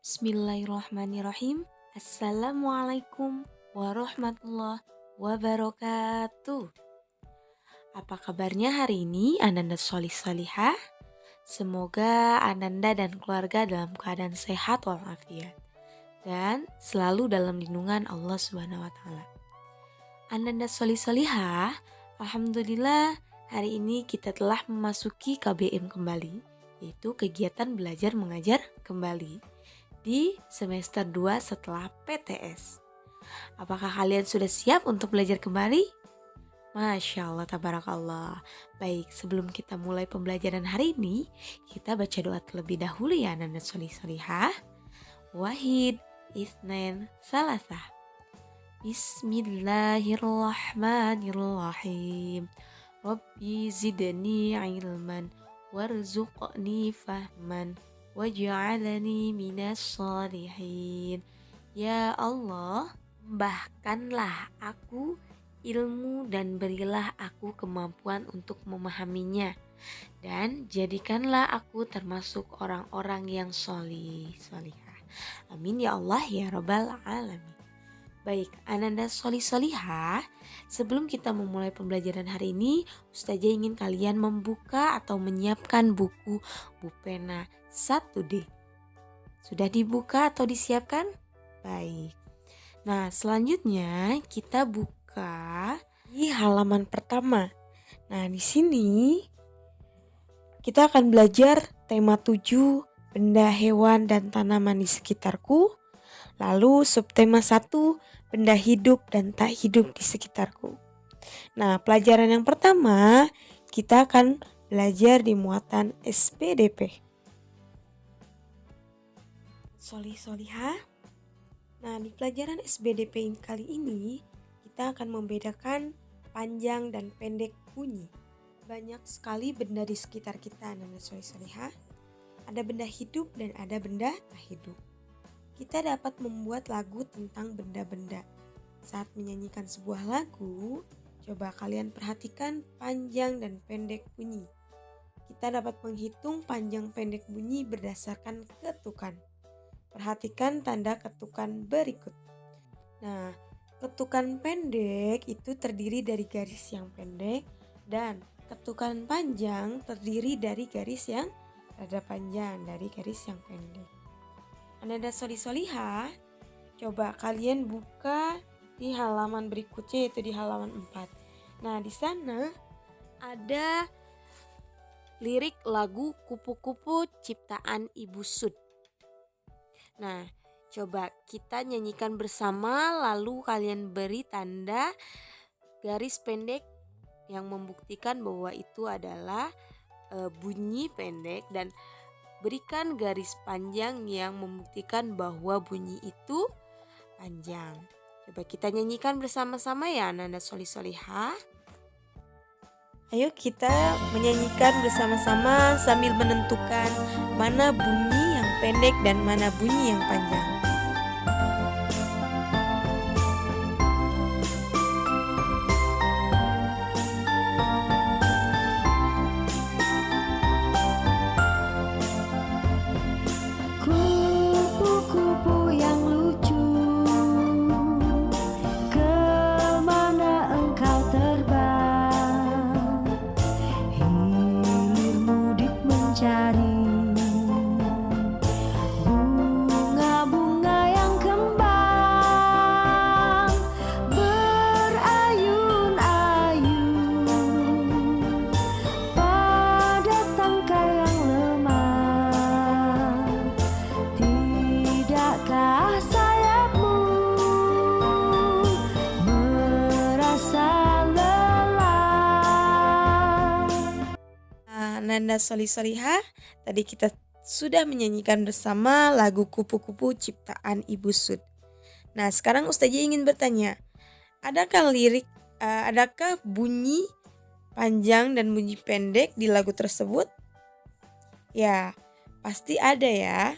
Bismillahirrahmanirrahim. Assalamualaikum warahmatullahi wabarakatuh. Apa kabarnya hari ini Ananda Solih Solihah? Semoga Ananda dan keluarga dalam keadaan sehat walafiat dan selalu dalam lindungan Allah Subhanahu wa taala. Ananda Solih Solihah, alhamdulillah hari ini kita telah memasuki KBM kembali, yaitu kegiatan belajar mengajar kembali di semester 2 setelah PTS. Apakah kalian sudah siap untuk belajar kembali? Masya Allah, tabarakallah. Baik, sebelum kita mulai pembelajaran hari ini, kita baca doa terlebih dahulu ya Nanda Solih Solihah. Wahid, Isnain, Salasah. Bismillahirrahmanirrahim. Rabbi zidni ilman warzuqni fahman waj'alni minas sholihin. Ya Allah, tambahkanlah aku ilmu dan berilah aku kemampuan untuk memahaminya, dan jadikanlah aku termasuk orang-orang yang sholih sholihah. Amin ya Allah ya Rabbal alamin. Baik, Ananda Solih Solihah, sebelum kita memulai pembelajaran hari ini, Ustazah ingin kalian membuka atau menyiapkan buku Bupena 1D. Sudah dibuka atau disiapkan? Baik. Nah, selanjutnya kita buka di halaman pertama. Nah, di sini kita akan belajar tema 7, benda hewan dan tanaman di sekitarku. Lalu subtema 1, benda hidup dan tak hidup di sekitarku. Nah, pelajaran yang pertama kita akan belajar di muatan SPDP. Solih Solihah. Nah, di pelajaran SPDP kali ini kita akan membedakan panjang dan pendek bunyi. Banyak sekali benda di sekitar kita, Nanda Solih Solihah. Ada benda hidup dan ada benda tak hidup. Kita dapat membuat lagu tentang benda-benda. Saat menyanyikan sebuah lagu, coba kalian perhatikan panjang dan pendek bunyi. Kita dapat menghitung panjang pendek bunyi berdasarkan ketukan. Perhatikan tanda ketukan berikut. Nah, ketukan pendek itu terdiri dari garis yang pendek dan ketukan panjang terdiri dari garis yang rada panjang dari garis yang pendek. Ananda Solih Solihah, coba kalian buka di halaman berikutnya, yaitu di halaman 4. Nah, di sana ada lirik lagu Kupu-Kupu ciptaan Ibu Sud. Nah, coba kita nyanyikan bersama, lalu kalian beri tanda garis pendek yang membuktikan bahwa itu adalah bunyi pendek, dan berikan garis panjang yang membuktikan bahwa bunyi itu panjang. Coba kita nyanyikan bersama-sama ya Ananda Solih Solihah. Ayo kita menyanyikan bersama-sama sambil menentukan mana bunyi yang pendek dan mana bunyi yang panjang. Kupu-kupu yang lucu, kemana engkau terbang? Hilir mudik mencari bunga-bunga yang kembang, berayun-ayun pada tangkai yang lemah. Tidakkah sayapmu merasa lelah? Ananda Solih Solihah, tadi kita sudah menyanyikan bersama lagu Kupu-Kupu ciptaan Ibu Sud. Nah, sekarang Ustazah ingin bertanya, adakah bunyi panjang dan bunyi pendek di lagu tersebut? Ya, pasti ada ya.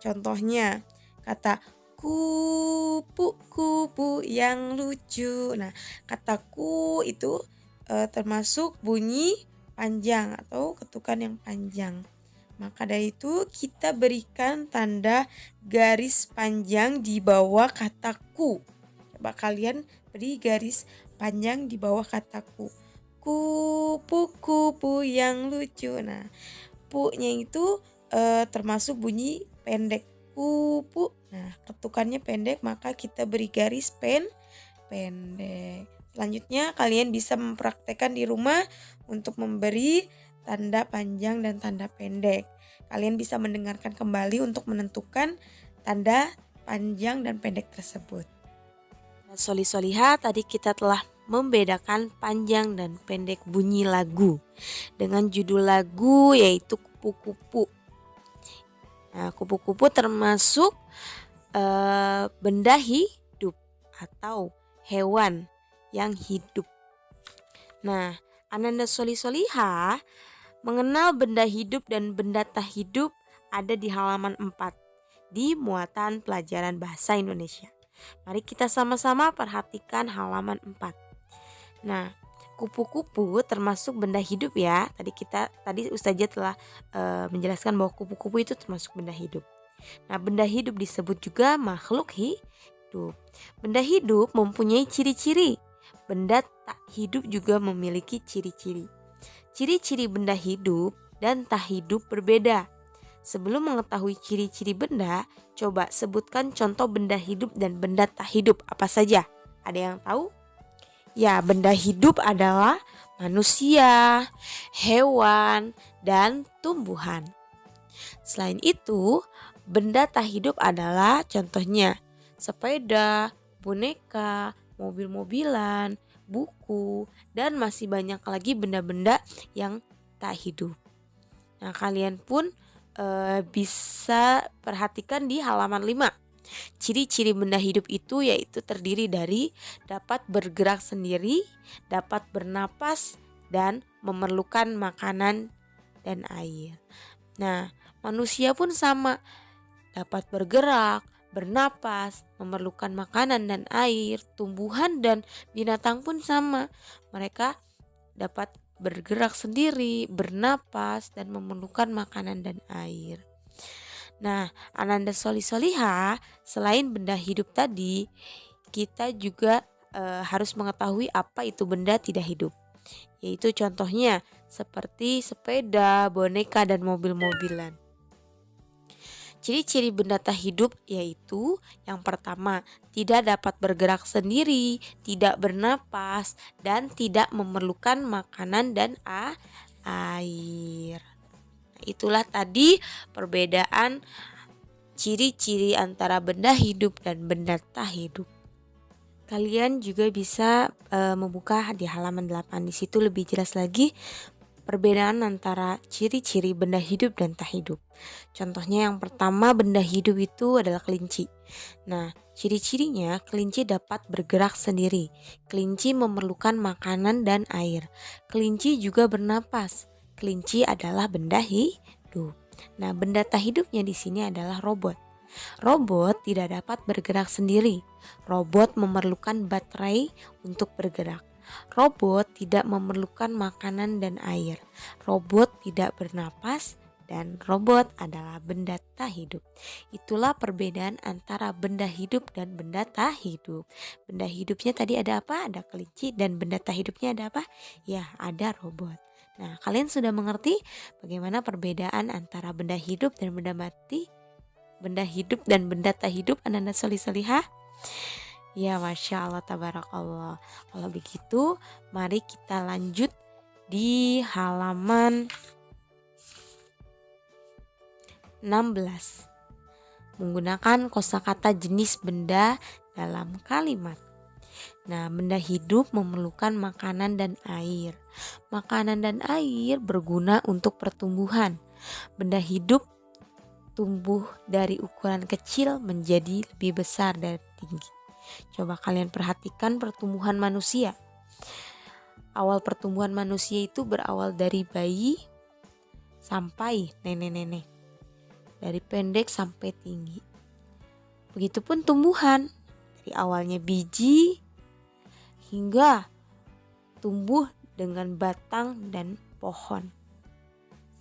Contohnya, kata kupu-kupu yang lucu. Nah, kata ku itu termasuk bunyi panjang atau ketukan yang panjang. Maka dari itu kita berikan tanda garis panjang di bawah kata ku. Coba kalian beri garis panjang di bawah kata ku. Kupu-kupu yang lucu. Nah, pu-nya itu termasuk bunyi pendek. Kupu. Nah, ketukannya pendek, maka kita beri garis pendek. Selanjutnya kalian bisa mempraktekkan di rumah untuk memberi tanda panjang dan tanda pendek. Kalian bisa mendengarkan kembali untuk menentukan tanda panjang dan pendek tersebut. Nah, Soli-Soliha, tadi kita telah membedakan panjang dan pendek bunyi lagu dengan judul lagu yaitu Kupu-Kupu. Nah, kupu-kupu termasuk benda hidup atau hewan yang hidup. Nah, Ananda Soli-Soliha mengenal benda hidup dan benda tak hidup ada di halaman 4 di muatan pelajaran bahasa Indonesia. Mari kita sama-sama perhatikan halaman 4. Nah, kupu-kupu termasuk benda hidup ya. Tadi Ustazah telah menjelaskan bahwa kupu-kupu itu termasuk benda hidup. Nah, benda hidup disebut juga makhluk hidup. Benda hidup mempunyai ciri-ciri. Benda tak hidup juga memiliki ciri-ciri. Ciri-ciri benda hidup dan tak hidup berbeda. Sebelum mengetahui ciri-ciri benda, coba sebutkan contoh benda hidup dan benda tak hidup apa saja. Ada yang tahu? Ya, benda hidup adalah manusia, hewan, dan tumbuhan. Selain itu, benda tak hidup adalah contohnya sepeda, boneka, mobil-mobilan, buku, dan masih banyak lagi benda-benda yang tak hidup. Nah, kalian pun bisa perhatikan di halaman 5. Ciri-ciri benda hidup itu yaitu terdiri dari dapat bergerak sendiri, dapat bernapas, dan memerlukan makanan dan air. Nah, manusia pun sama, dapat bergerak, bernapas, memerlukan makanan dan air. Tumbuhan dan binatang pun sama, mereka dapat bergerak sendiri, bernapas, dan memerlukan makanan dan air. Nah, Ananda Soli-Soliha, selain benda hidup tadi, kita juga harus mengetahui apa itu benda tidak hidup. Yaitu contohnya seperti sepeda, boneka, dan mobil-mobilan. Ciri-ciri benda tak hidup yaitu yang pertama, tidak dapat bergerak sendiri, tidak bernapas, dan tidak memerlukan makanan dan air. Nah, itulah tadi perbedaan ciri-ciri antara benda hidup dan benda tak hidup. Kalian juga bisa membuka di halaman 8. Di situ lebih jelas lagi perbedaan antara ciri-ciri benda hidup dan tak hidup. Contohnya yang pertama, benda hidup itu adalah kelinci. Nah, ciri-cirinya kelinci dapat bergerak sendiri. Kelinci memerlukan makanan dan air. Kelinci juga bernapas. Kelinci adalah benda hidup. Nah, benda tak hidupnya di sini adalah robot. Robot tidak dapat bergerak sendiri. Robot memerlukan baterai untuk bergerak. Robot tidak memerlukan makanan dan air. Robot tidak bernapas dan robot adalah benda tak hidup. Itulah perbedaan antara benda hidup dan benda tak hidup. Benda hidupnya tadi ada apa? Ada kelinci. Dan benda tak hidupnya ada apa? Ya, ada robot. Nah, kalian sudah mengerti bagaimana perbedaan antara benda hidup dan benda mati? Benda hidup dan benda tak hidup, Ananda Soli-Soliha? Ya, Masya Allah, Tabarakallah. Kalau begitu, mari kita lanjut di halaman 16. Menggunakan kosakata jenis benda dalam kalimat. Nah, benda hidup memerlukan makanan dan air. Makanan dan air berguna untuk pertumbuhan. Benda hidup tumbuh dari ukuran kecil menjadi lebih besar dan tinggi. Coba kalian perhatikan pertumbuhan manusia. Awal pertumbuhan manusia itu berawal dari bayi sampai nenek-nenek. Dari pendek sampai tinggi. Begitupun tumbuhan. Dari awalnya biji hingga tumbuh dengan batang dan pohon.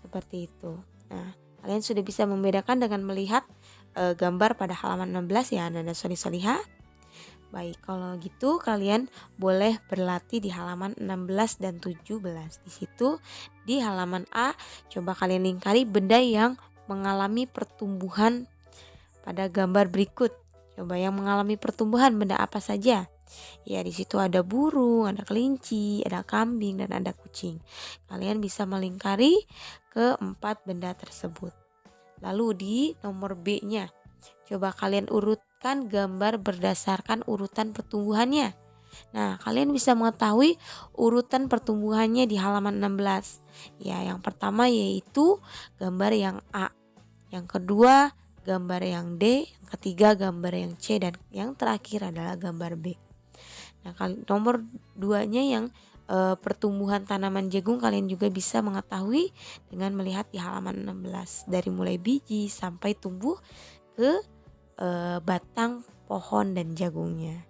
Seperti itu. Nah, Kalian sudah bisa membedakan dengan melihat gambar pada halaman 16 ya Ananda Solihah. Baik, kalau gitu kalian boleh berlatih di halaman 16 dan 17. Di situ di halaman A coba kalian lingkari benda yang mengalami pertumbuhan pada gambar berikut. Coba yang mengalami pertumbuhan benda apa saja? Ya, di situ ada burung, ada kelinci, ada kambing, dan ada kucing. Kalian bisa melingkari keempat benda tersebut. Lalu di nomor B-nya, coba kalian urutkan gambar berdasarkan urutan pertumbuhannya. Nah, kalian bisa mengetahui urutan pertumbuhannya di halaman 16. Ya, yang pertama yaitu gambar yang A. Yang kedua, gambar yang D. Yang ketiga, gambar yang C. Dan yang terakhir adalah gambar B. Nah, nomor 2-nya yang pertumbuhan tanaman jagung kalian juga bisa mengetahui dengan melihat di halaman 16. Dari mulai biji sampai tumbuh ke batang pohon dan jagungnya.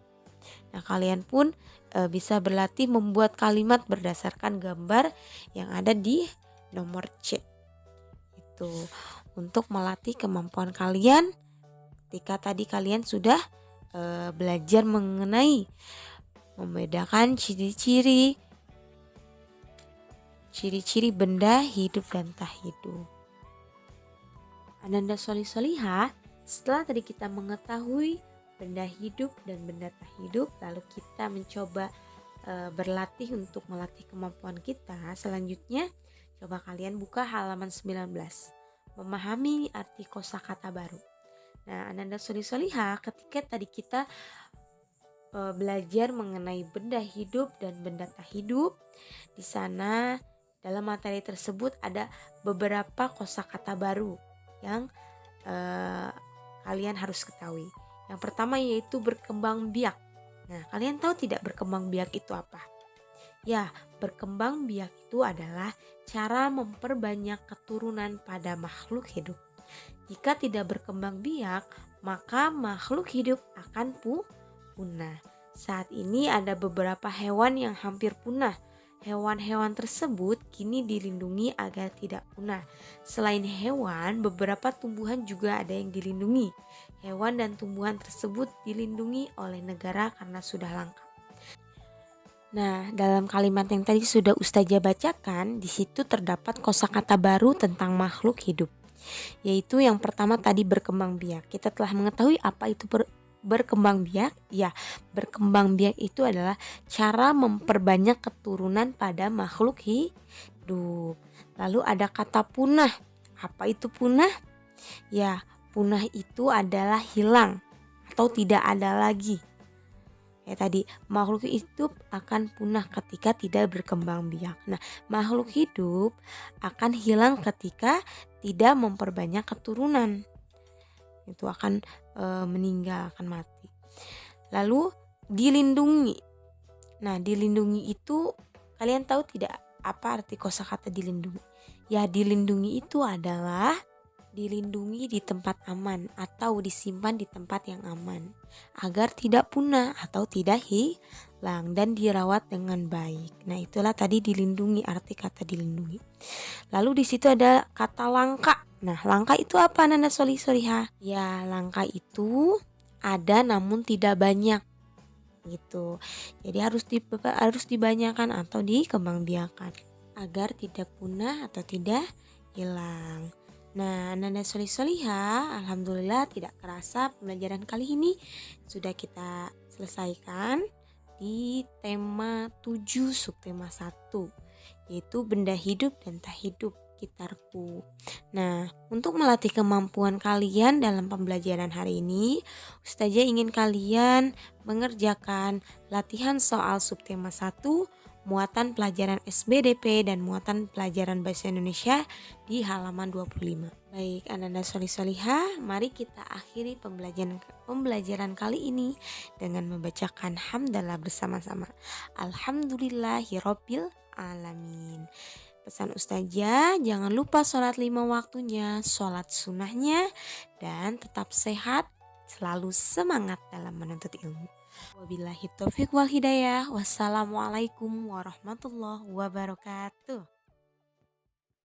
Nah, kalian pun bisa berlatih membuat kalimat berdasarkan gambar yang ada di nomor C. Itu untuk melatih kemampuan kalian ketika tadi kalian sudah belajar mengenai membedakan ciri-ciri benda hidup dan tak hidup. Ananda Solihah, setelah tadi kita mengetahui benda hidup dan benda tak hidup, lalu kita mencoba berlatih untuk melatih kemampuan kita. Selanjutnya, coba kalian buka halaman 19. Memahami arti kosakata baru. Nah, Ananda Solihah, ketika tadi kita belajar mengenai benda hidup dan benda tak hidup, di sana dalam materi tersebut ada beberapa kosakata baru yang kalian harus ketahui. Yang pertama yaitu berkembang biak. Nah, kalian tahu tidak berkembang biak itu apa? Ya, berkembang biak itu adalah cara memperbanyak keturunan pada makhluk hidup. Jika tidak berkembang biak, maka makhluk hidup akan punah. Saat ini ada beberapa hewan yang hampir punah. Hewan-hewan tersebut kini dilindungi agar tidak punah. Selain hewan, beberapa tumbuhan juga ada yang dilindungi. Hewan dan tumbuhan tersebut dilindungi oleh negara karena sudah langka. Nah, dalam kalimat yang tadi sudah Ustazah bacakan, di situ terdapat kosakata baru tentang makhluk hidup. Yaitu yang pertama tadi berkembang biak. Kita telah mengetahui apa itu berkembang biak. Ya, berkembang biak itu adalah cara memperbanyak keturunan pada makhluk hidup. Lalu ada kata punah. Apa itu punah? Ya, punah itu adalah hilang atau tidak ada lagi. Ya, tadi makhluk hidup akan punah ketika tidak berkembang biak. Nah, makhluk hidup akan hilang ketika tidak memperbanyak keturunan. Itu akan meninggal, akan mati. Lalu dilindungi. Nah, dilindungi itu kalian tahu tidak apa arti kosakata dilindungi? Ya, dilindungi itu adalah dilindungi di tempat aman atau disimpan di tempat yang aman agar tidak punah atau tidak hilang dan dirawat dengan baik. Nah, itulah tadi dilindungi, arti kata dilindungi. Lalu di situ ada kata langka. Nah, langka itu apa Nanda Solihah? Ya, langka itu ada namun tidak banyak gitu. Jadi harus dibanyakan atau dikembangbiakan agar tidak punah atau tidak hilang. Nah, Nanda Solihah, alhamdulillah tidak kerasa pembelajaran kali ini sudah kita selesaikan di tema 7 subtema 1, yaitu benda hidup dan tak hidup sekitarku. Nah, untuk melatih kemampuan kalian dalam pembelajaran hari ini, Ustazah ingin kalian mengerjakan latihan soal subtema 1, muatan pelajaran SBDP dan muatan pelajaran Bahasa Indonesia di halaman 25. Baik, Ananda Solihah, mari kita akhiri pembelajaran kali ini dengan membacakan hamdalah bersama-sama. Alhamdulillahirabbil alamin. Pesan Ustazah, jangan lupa sholat 5 waktunya, sholat sunnahnya, dan tetap sehat, selalu semangat dalam menuntut ilmu. Wabillahi taufiq wal hidayah. Wassalamualaikum warahmatullahi wabarakatuh.